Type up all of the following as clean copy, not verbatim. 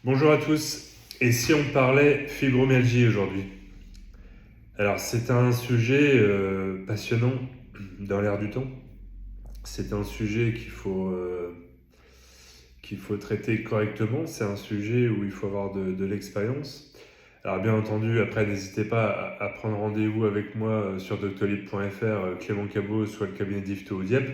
Bonjour à tous. Et si on parlait fibromyalgie aujourd'hui? Alors c'est un sujet passionnant dans l'air du temps. C'est un sujet qu'il faut traiter correctement. C'est un sujet où il faut avoir de l'expérience. Alors bien entendu, après n'hésitez pas à prendre rendez-vous avec moi sur doctolib.fr, Clément Cabot, soit le cabinet d'Yvetot au Dieppe,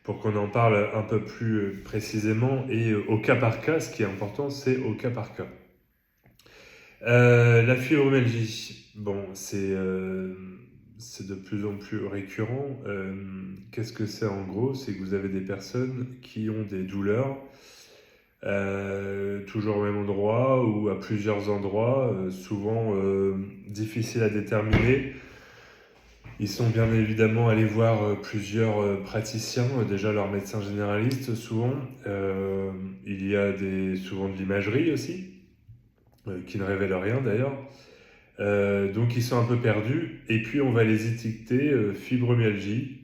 pour qu'on en parle un peu plus précisément et au cas par cas. Ce qui est important, c'est au cas par cas. La fibromyalgie, bon, c'est de plus en plus récurrent. Qu'est-ce que c'est en gros? C'est que vous avez des personnes qui ont des douleurs, toujours au même endroit ou à plusieurs endroits, souvent difficiles à déterminer. Ils sont bien évidemment allés voir plusieurs praticiens, déjà leur médecin généraliste souvent. Il y a souvent de l'imagerie aussi, qui ne révèle rien d'ailleurs. Donc ils sont un peu perdus et puis on va les étiqueter fibromyalgie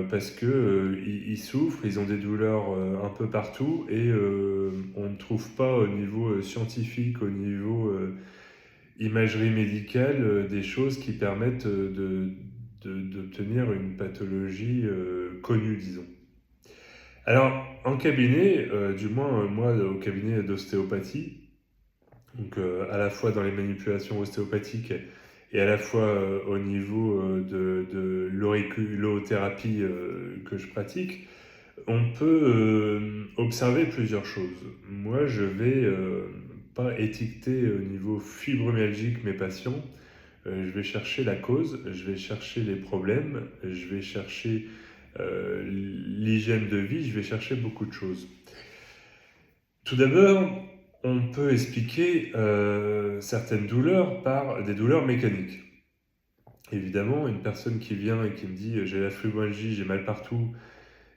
parce que ils souffrent, ils ont des douleurs un peu partout et on ne trouve pas au niveau scientifique, au niveau imagerie médicale, des choses qui permettent d'obtenir une pathologie connue, disons. Alors en cabinet, du moins moi au cabinet d'ostéopathie, donc à la fois dans les manipulations ostéopathiques et à la fois au niveau de l'auriculothérapie que je pratique, on peut observer plusieurs choses. Moi, je vais pas étiqueter au niveau fibromyalgique mes patients. Je vais chercher la cause, je vais chercher les problèmes, je vais chercher l'hygiène de vie, je vais chercher beaucoup de choses. Tout d'abord, on peut expliquer certaines douleurs par des douleurs mécaniques. Évidemment, une personne qui vient et qui me dit j'ai la fibromyalgie, j'ai mal partout,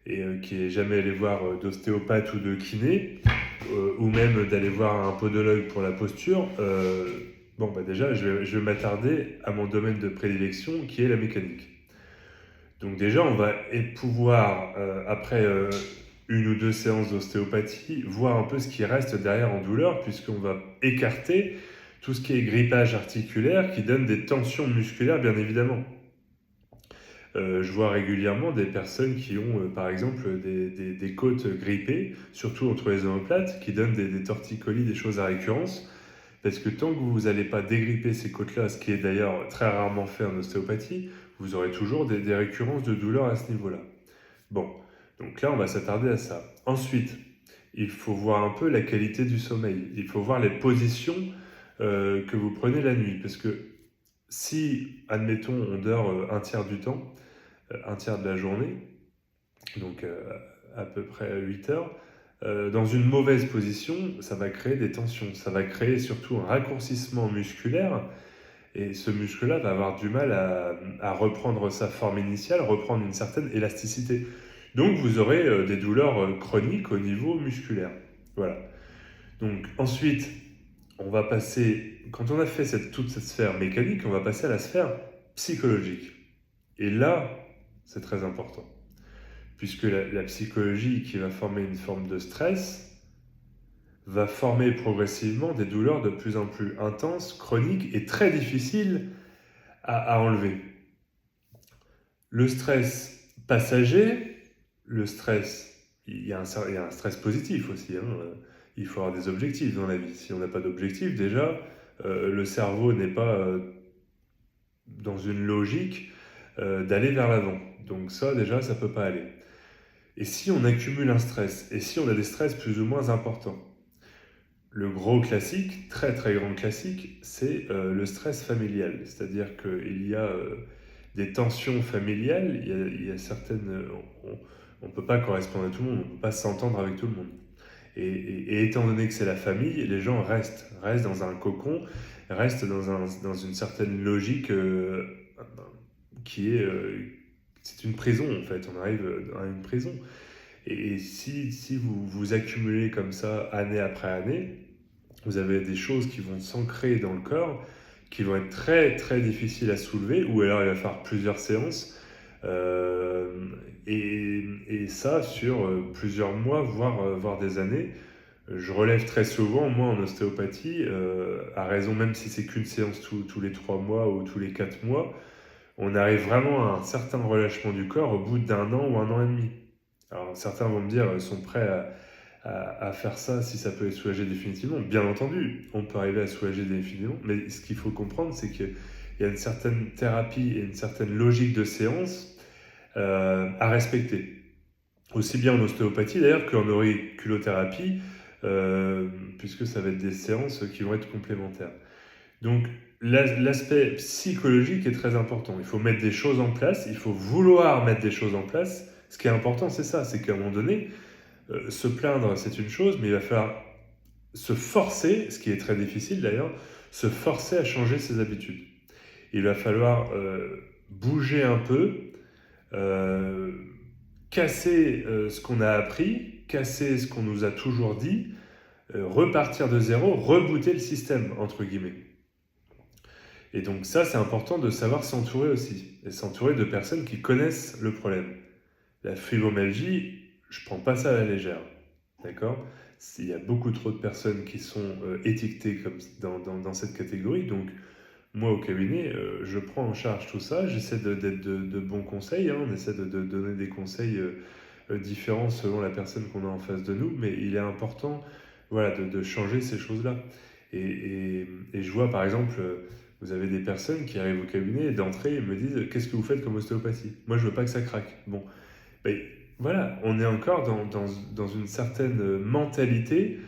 et qui n'est jamais allé voir d'ostéopathe ou de kiné, ou même d'aller voir un podologue pour la posture, bon, bah déjà, je vais m'attarder à mon domaine de prédilection qui est la mécanique. Donc déjà, on va pouvoir, après une ou deux séances d'ostéopathie, voir un peu ce qui reste derrière en douleur, puisqu'on va écarter tout ce qui est grippage articulaire qui donne des tensions musculaires, bien évidemment. Je vois régulièrement des personnes qui ont, par exemple, des côtes grippées, surtout entre les omoplates, qui donnent des torticolis, des choses à récurrence, parce que tant que vous n'allez pas dégripper ces côtes-là, ce qui est d'ailleurs très rarement fait en ostéopathie, vous aurez toujours des récurrences de douleurs à ce niveau-là. Bon, donc là, on va s'attarder à ça. Ensuite, il faut voir un peu la qualité du sommeil. Il faut voir les positions que vous prenez la nuit. Parce que si, admettons, on dort un tiers du temps, un tiers de la journée, donc à peu près 8 heures, dans une mauvaise position, ça va créer des tensions. Ça va créer surtout un raccourcissement musculaire. Et ce muscle-là va avoir du mal à reprendre sa forme initiale, reprendre une certaine élasticité. Donc vous aurez des douleurs chroniques au niveau musculaire. Voilà. Donc ensuite, on va passer, quand on a fait toute cette sphère mécanique, on va passer à la sphère psychologique. Et là, c'est très important. Puisque la psychologie qui va former une forme de stress va former progressivement des douleurs de plus en plus intenses, chroniques et très difficiles à enlever. Le stress passager, le stress, il y a un stress positif aussi. Il faut avoir des objectifs dans la vie. Si on n'a pas d'objectif, déjà, le cerveau n'est pas dans une logique d'aller vers l'avant. Donc ça, déjà, ça ne peut pas aller. Et si on accumule un stress, et si on a des stress plus ou moins importants, le gros classique, très très grand classique, c'est le stress familial. C'est-à-dire qu'il y a des tensions familiales, il y a certaines... on ne peut pas correspondre à tout le monde, on ne peut pas s'entendre avec tout le monde. Et étant donné que c'est la famille, les gens restent dans un cocon, restent dans une certaine logique qui est... c'est une prison en fait, on arrive à une prison. Et si vous accumulez comme ça année après année, vous avez des choses qui vont s'ancrer dans le corps, qui vont être très très difficiles à soulever, ou alors il va falloir plusieurs séances, et ça sur plusieurs mois, voire des années. Je relève très souvent, moi, en ostéopathie, à raison, même si c'est qu'une séance tous les 3 mois ou tous les 4 mois, on arrive vraiment à un certain relâchement du corps au bout d'1 an ou 1 an et demi. Alors certains vont me dire, sont prêts à faire ça si ça peut les soulager définitivement. Bien entendu, on peut arriver à soulager définitivement, mais ce qu'il faut comprendre, c'est qu'il y a une certaine thérapie et une certaine logique de séance à respecter. Aussi bien en ostéopathie d'ailleurs qu'en auriculothérapie, puisque ça va être des séances qui vont être complémentaires. Donc l'aspect psychologique est très important. Il faut mettre des choses en place, il faut vouloir mettre des choses en place. Ce qui est important, c'est ça, c'est qu'à un moment donné, se plaindre, c'est une chose, mais il va falloir se forcer, ce qui est très difficile d'ailleurs, se forcer à changer ses habitudes. Il va falloir bouger un peu, euh, casser ce qu'on a appris, casser ce qu'on nous a toujours dit, repartir de zéro, rebooter le système, entre guillemets. Et donc ça, c'est important de savoir s'entourer aussi, et s'entourer de personnes qui connaissent le problème. La fibromyalgie, je ne prends pas ça à la légère, d'accord? Il y a beaucoup trop de personnes qui sont étiquetées comme dans cette catégorie, donc moi au cabinet, je prends en charge tout ça, j'essaie d'être de bons conseils, hein, on essaie de donner des conseils différents selon la personne qu'on a en face de nous, mais il est important voilà, de changer ces choses-là. Et je vois par exemple, vous avez des personnes qui arrivent au cabinet et d'entrée et me disent qu'est-ce que vous faites comme ostéopathie? Moi je veux pas que ça craque. Bon, ben, voilà, on est encore dans une certaine mentalité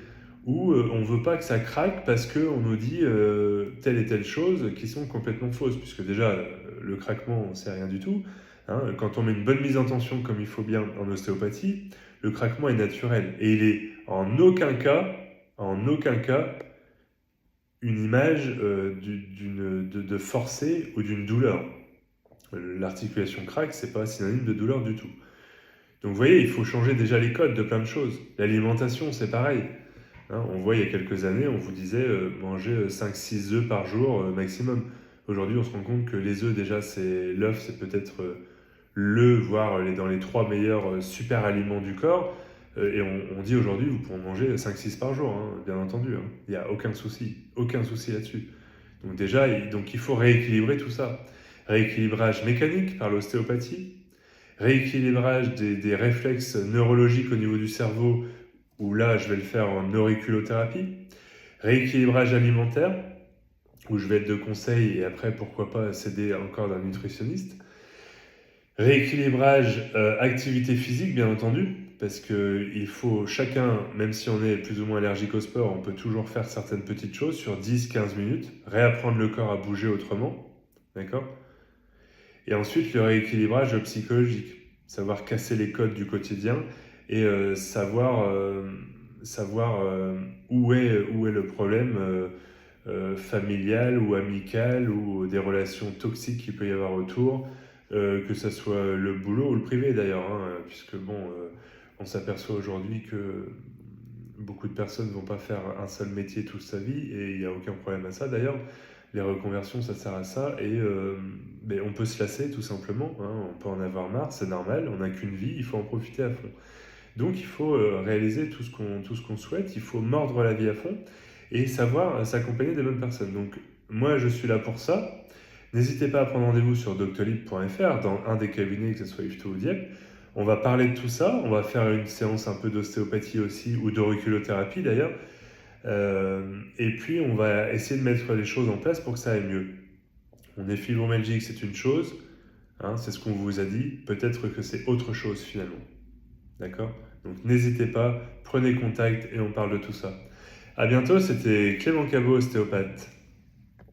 où on ne veut pas que ça craque parce qu'on nous dit telle et telle chose qui sont complètement fausses, puisque déjà le craquement, on ne sait rien du tout. Hein. Quand on met une bonne mise en tension comme il faut bien en ostéopathie, le craquement est naturel et il est en aucun cas, une image de forcé ou d'une douleur. L'articulation craque, c'est pas synonyme de douleur du tout. Donc vous voyez, il faut changer déjà les codes de plein de choses. L'alimentation, c'est pareil. Hein, on voit il y a quelques années, on vous disait manger 5-6 œufs par jour maximum. Aujourd'hui, on se rend compte que les œufs, déjà, l'œuf, c'est peut-être voire dans les 3 meilleurs super aliments du corps. Et on dit aujourd'hui, vous pouvez en manger 5-6 par jour, hein, bien entendu. Hein. Il n'y a aucun souci là-dessus. Donc déjà, il faut rééquilibrer tout ça. Rééquilibrage mécanique par l'ostéopathie, rééquilibrage des réflexes neurologiques au niveau du cerveau, où là, je vais le faire en auriculothérapie, rééquilibrage alimentaire, où je vais être de conseil et après, pourquoi pas, s'aider encore d'un nutritionniste, rééquilibrage activité physique, bien entendu, parce qu'il faut chacun, même si on est plus ou moins allergique au sport, on peut toujours faire certaines petites choses sur 10-15 minutes, réapprendre le corps à bouger autrement, d'accord? Et ensuite, le rééquilibrage psychologique, savoir casser les codes du quotidien et savoir où est le problème familial ou amical ou des relations toxiques qu'il peut y avoir autour, que ce soit le boulot ou le privé d'ailleurs, hein, puisque bon, on s'aperçoit aujourd'hui que beaucoup de personnes ne vont pas faire un seul métier toute sa vie et il n'y a aucun problème à ça d'ailleurs. Les reconversions, ça sert à ça et on peut se lasser tout simplement, hein, on peut en avoir marre, c'est normal, on n'a qu'une vie, il faut en profiter à fond. Donc il faut réaliser tout ce qu'on souhaite, il faut mordre la vie à fond et savoir s'accompagner des bonnes personnes. Donc moi je suis là pour ça. N'hésitez pas à prendre rendez-vous sur doctolib.fr dans un des cabinets, que ce soit Yvetot ou Dieppe. On va parler de tout ça, on va faire une séance un peu d'ostéopathie aussi ou d'auriculothérapie d'ailleurs. Et puis on va essayer de mettre les choses en place pour que ça aille mieux. On est fibromyalgique, c'est une chose, hein, c'est ce qu'on vous a dit, peut-être que c'est autre chose finalement. D'accord? Donc n'hésitez pas, prenez contact et on parle de tout ça. À bientôt, c'était Clément Cabot, ostéopathe.